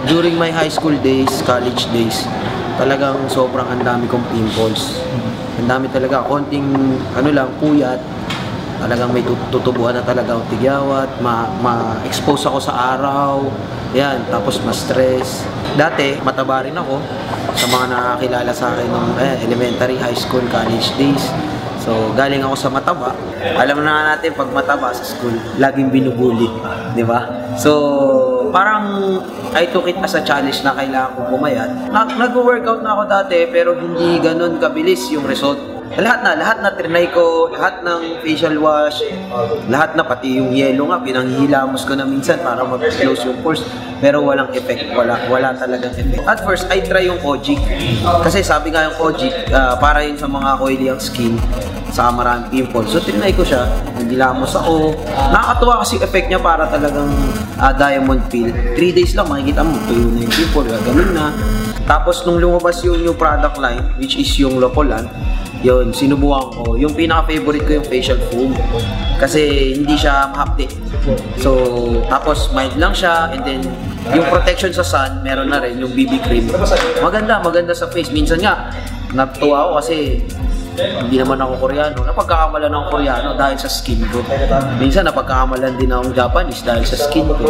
During my high school days, college days, talagang sobrang ang dami kong pimples. Ang dami talaga, konting ano lang, puyat. Talagang may tutubuan na talaga ang tigyawat, ma-expose ako sa araw, yan, tapos ma-stress. Dati, mataba rin ako sa mga nakakilala sa akin ng elementary, high school, college days. So, galing ako sa mataba. Alam na nga natin, pag mataba sa school, laging binubuli, di ba? So, parang I took it as a challenge na kailangan kong pumayat. Nag-workout na ako dati, pero hindi ganun kabilis yung result. Lahat na trinay ko, lahat ng facial wash, lahat na, pati yung yellow nga, pinanghihilamos ko na minsan para mag-close yung pores, pero walang effect, wala talagang effect. At first, I try yung Kojic, kasi sabi nga yung Kojic, para yun sa mga oily ang skin, sa maraming pimples. So, trinay ko siya, naghilamos ako, nakakatuwa kasi effect niya para talagang diamond peel. 3 days lang, makikita mo, tuyo na yung pimple, gano'n na. Tapos, nung lumabas yung new product line, which is yung Lopolan, yun, sinubukan ko. Yung pinaka-favorite ko yung facial foam. Kasi hindi siya mahapdi. So, tapos mild lang siya. And then, yung protection sa sun, meron na rin yung BB cream. Maganda sa face. Minsan nga, natuwa ako kasi hindi naman ako Koreano. Napagkakamalan ako Koreano dahil sa skin ko. Minsan napagkakamalan din akong Japanese dahil sa skin ko.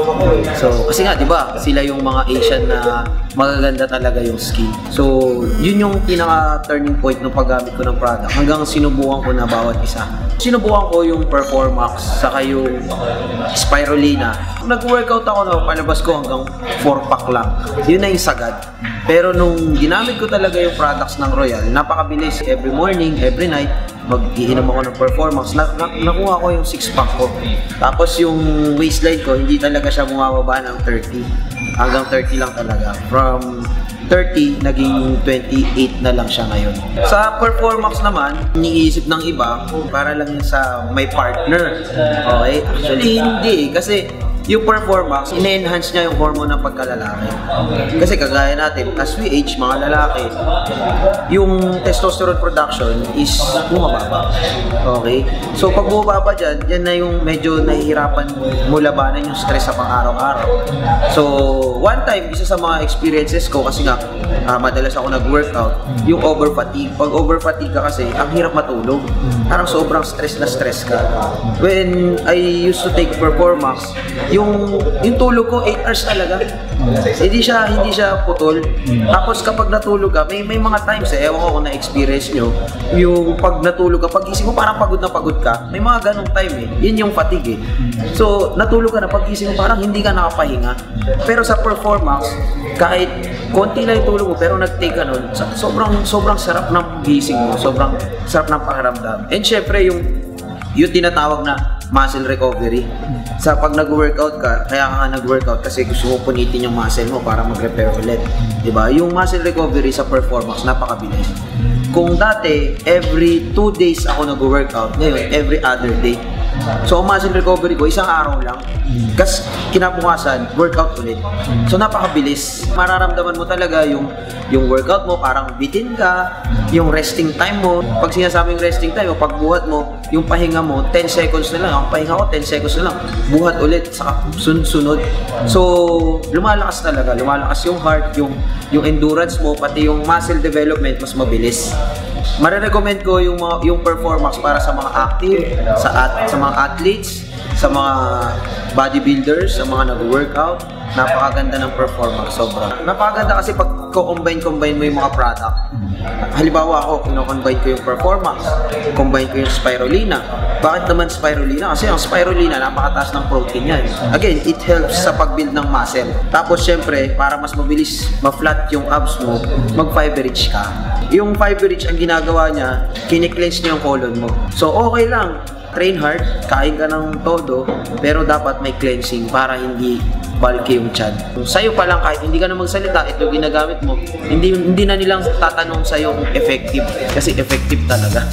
So, kasi nga, di ba, sila yung mga Asian na magaganda talaga yung skin. So, yun yung pinaka-turning point ng paggamit ko ng product. Hanggang sinubukan ko na bawat isa. Sinubukan ko yung Performax, saka yung Spirulina. Nag-workout ako na palabas ko hanggang 4-pack lang. Yun na yung sagad. Pero nung ginamit ko talaga yung products ng Royal, napakabilis. Every morning, every night, mag-iinom ako ng Performax. Nakuha ko yung 6-pack ko. Tapos yung waistline ko, hindi talaga siya bumababa ng 30. Hanggang 30 lang talaga. From 30, naging 28 na lang siya ngayon. Sa Performax naman, iniisip ng iba, para lang yun sa may partner. Okay? Actually, hindi. Kasi yung Performax, ine-enhance niya yung hormone ng pagkalalaki. Kasi kagaya natin, as we age, mga lalaki, yung testosterone production is bumababa. Okay? So, pag bumababa dyan, yan na yung medyo nahihirapan mo labanan yung stress sa pang-araw-araw. So, one time, isa sa mga experiences ko, kasi nga, madalas ako nag-workout, yung over-fatigue. Pag over-fatigue ka kasi, ang hirap matulog. Parang sobrang stress na stress ka. When I used to take Performax, yung tulog ko 8 hours talaga. Hindi siya putol. Tapos kapag natulog ka, may mga times ewan ko kung na-experience nyo, yung pag natulog ka, pag gising mo parang pagod na pagod ka. May mga ganong time Yun yung fatigue So, natulog ka na, pag gising mo parang hindi ka nakapahinga. Pero sa Performax, kahit konti lang yung tulog mo, pero nag-take ka nun, sobrang sarap ng gising mo, sobrang sarap ng pakiramdam. And syempre, yung tinatawag na muscle recovery. Sa pag nag-workout ka, kaya ka nag-workout kasi gusto mo punitin yung muscle mo para mag-repair ulit. Diba? Yung muscle recovery sa Performax, napakabilis. Kung dati, every 2 days ako nag-workout, ngayon, every other day. So, ang muscle recovery ko, isang araw lang. Kasi kinabukasan, workout ulit. So, napakabilis. Mararamdaman mo talaga yung workout mo, parang bitin ka, yung resting time mo. Pag sinasabing resting time mo, pagbuhat mo, yung pahinga mo, 10 seconds na lang. Ang pahinga ko, 10 seconds na lang. Buhat ulit, saka sunod. So, lumalakas talaga. Lumalakas yung heart, yung endurance mo, pati yung muscle development, mas mabilis. Marirecommend ko yung Performax para sa mga active, sa mga athletes, sa mga bodybuilders, sa mga nag-workout. Napakaganda ng Performax, sobra. Napakaganda kasi pag combine mo yung mga product. Halimbawa ako, kino-combine ko yung Performax, combine ko yung Spirulina. Bakit naman Spirulina? Kasi ang Spirulina, napakataas ng protein yan. Again, it helps sa pag-build ng muscle. Tapos syempre, para mas mabilis ma-flat yung abs mo, mag-fiber-rich ka. Yung fiber-rich, ang ginagawa niya, kine-cleanse niya yung colon mo. So okay lang, train hard, kain ka ng todo, pero dapat may cleansing para hindi bulky yung tiyan. Sa'yo pa lang, kahit hindi ka na magsalita, ito ginagamit mo, hindi na nilang tatanong sa'yo kung effective, kasi effective talaga.